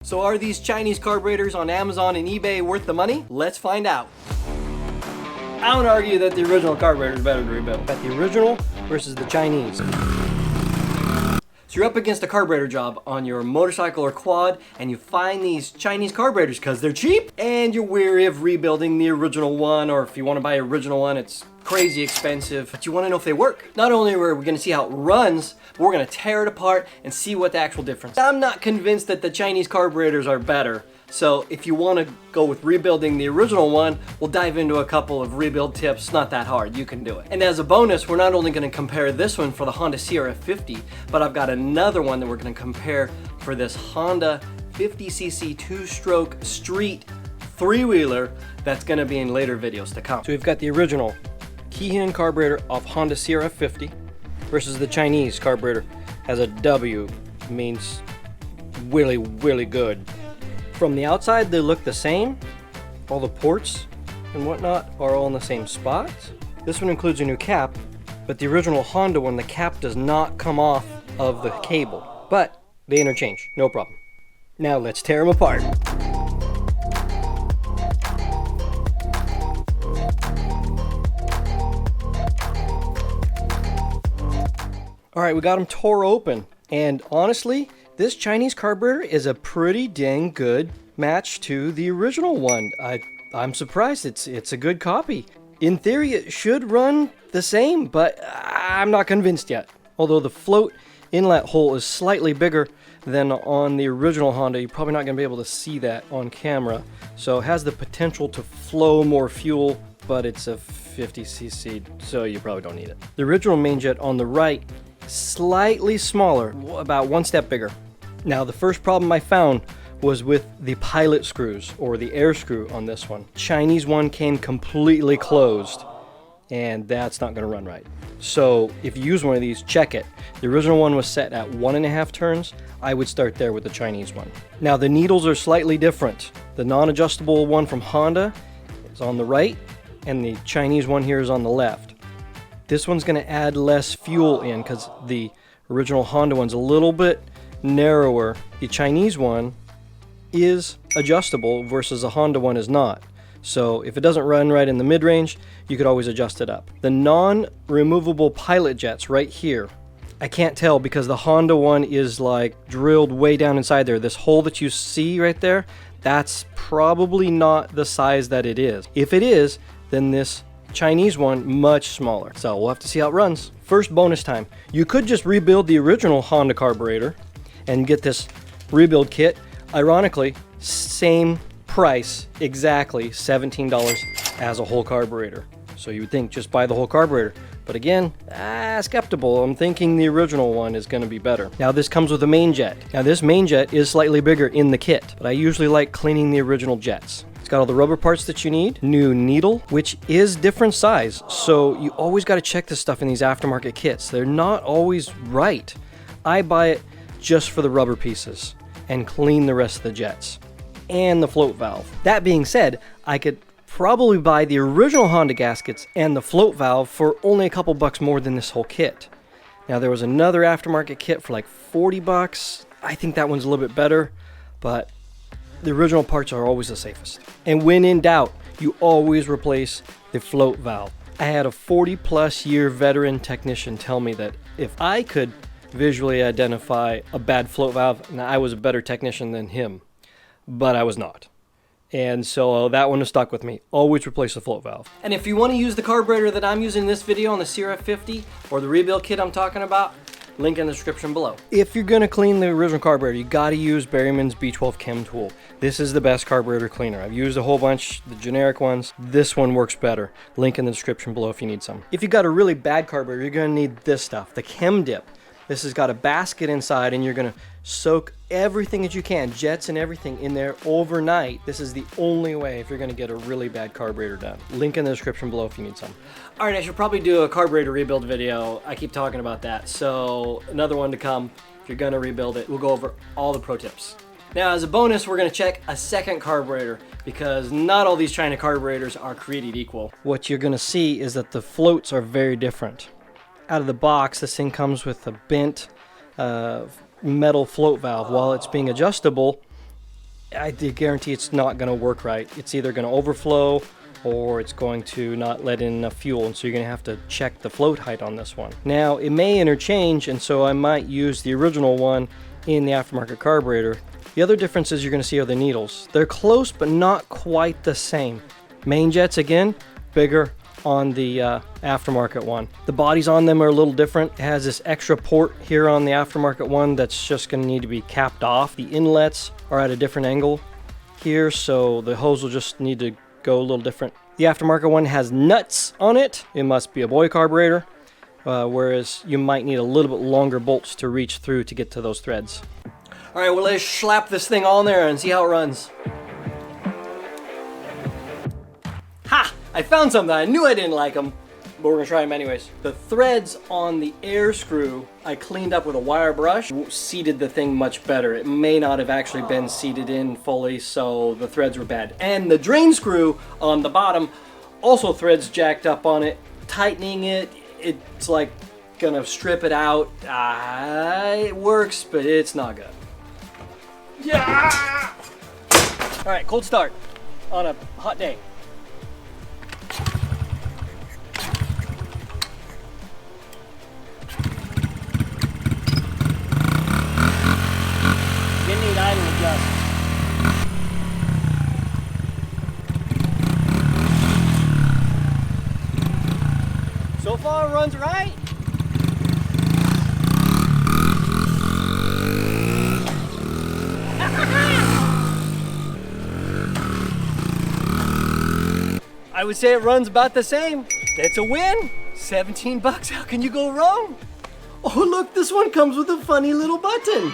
So are these Chinese carburetors on Amazon and eBay worth the money? Let's find out. I would argue that the original carburetor is better to rebuild. Got the original versus the Chinese. So you're up against a carburetor job on your motorcycle or quad, and you find these Chinese carburetors because they're cheap, and you're weary of rebuilding the original one, or if you want to buy an original one, it's crazy expensive, but you want to know if they work. Not only are we going to see how it runs, but we're going to tear it apart and see what the actual difference is. I'm not convinced that the Chinese carburetors are better. So if you want to go with rebuilding the original one, we'll dive into a couple of rebuild tips. Not that hard, you can do it. And as a bonus, we're not only going to compare this one for the Honda CRF50, but I've got another one that we're going to compare for this Honda 50cc two-stroke street three-wheeler that's going to be in later videos to come. So we've got the original Keihin carburetor of Honda CRF50 versus the Chinese carburetor. Has a W, means really, really good. From the outside, they look the same. All the ports and whatnot are all in the same spots. This one includes a new cap, but the original Honda one, the cap does not come off of the cable, but they interchange, no problem. Now let's tear them apart. All right, we got them tore open, and honestly, this Chinese carburetor is a pretty dang good match to the original one. I'm surprised it's a good copy. In theory, it should run the same, but I'm not convinced yet. Although the float inlet hole is slightly bigger than on the original Honda, you're probably not going to be able to see that on camera. So it has the potential to flow more fuel, but it's a 50cc, so you probably don't need it. The original main jet on the right, slightly smaller, about one step bigger. Now, the first problem I found was with the pilot screws, or the air screw on this one. Chinese one came completely closed, and that's not going to run right. So if you use one of these, check it. The original one was set at 1.5 turns. I would start there with the Chinese one. Now, the needles are slightly different. The non-adjustable one from Honda is on the right, and the Chinese one here is on the left. This one's going to add less fuel in because the original Honda one's a little bit narrower. The Chinese one is adjustable versus the Honda one is not. So if it doesn't run right in the mid-range, you could always adjust it up. The non-removable pilot jets right here, I can't tell because the Honda one is like drilled way down inside there. This hole that you see right there, that's probably not the size that it is. If it is, then this Chinese one much smaller. So we'll have to see how it runs. First bonus time. You could just rebuild the original Honda carburetor and get this rebuild kit. Ironically, same price, exactly $17 as a whole carburetor. So you would think just buy the whole carburetor. But again, skeptical. I'm thinking the original one is going to be better. Now this comes with a main jet. Now this main jet is slightly bigger in the kit, but I usually like cleaning the original jets. It's got all the rubber parts that you need, new needle, which is different size. So you always got to check this stuff in these aftermarket kits. They're not always right. I buy it just for the rubber pieces and clean the rest of the jets and the float valve. That being said, I could probably buy the original Honda gaskets and the float valve for only a couple bucks more than this whole kit. Now there was another aftermarket kit for like 40 bucks. I think that one's a little bit better, but the original parts are always the safest. And when in doubt, you always replace the float valve. I had a 40+ year veteran technician tell me that if I could visually identify a bad float valve, now I was a better technician than him, but I was not. And so that one has stuck with me. Always replace the float valve. And if you want to use the carburetor that I'm using in this video on the CRF50 or the rebuild kit I'm talking about, link in the description below. If you're going to clean the original carburetor, you got to use Berryman's B12 Chem Tool. This is the best carburetor cleaner. I've used a whole bunch, the generic ones. This one works better. Link in the description below if you need some. If you got a really bad carburetor, you're going to need this stuff, the Chem Dip. This has got a basket inside, and you're going to soak everything that you can, jets and everything, in there overnight. This is the only way if you're going to get a really bad carburetor done. Link in the description below if you need some. All right, I should probably do a carburetor rebuild video. I keep talking about that. So another one to come. If you're going to rebuild it, we'll go over all the pro tips. Now, as a bonus, we're going to check a second carburetor because not all these China carburetors are created equal. What you're going to see is that the floats are very different. Out of the box, this thing comes with a bent metal float valve. While it's being adjustable, I guarantee it's not going to work right. It's either going to overflow or it's going to not let in enough fuel, and so you're going to have to check the float height on this one. Now, it may interchange, and so I might use the original one in the aftermarket carburetor. The other differences you're going to see are the needles. They're close, but not quite the same. Main jets, again, bigger on the aftermarket one. The bodies on them are a little different. It has this extra port here on the aftermarket one that's just going to need to be capped off. The inlets are at a different angle here, so the hose will just need to go a little different. The aftermarket one has nuts on it. It must be a boy carburetor, whereas you might need a little bit longer bolts to reach through to get to those threads. All right, well, let's slap this thing on there and see how it runs. Ha! I found something. I knew I didn't like them, but we're gonna try them anyways. The threads on the air screw I cleaned up with a wire brush, seated the thing much better. It may not have actually been seated in fully, so the threads were bad. And the drain screw on the bottom, also threads jacked up on it. Tightening it, it's like gonna strip it out. It works, but it's not good. Yeah! All right, cold start on a hot day. Didn't need idle adjust. So far, it runs right. I would say it runs about the same. It's a win. 17 bucks, how can you go wrong? Oh look, this one comes with a funny little button.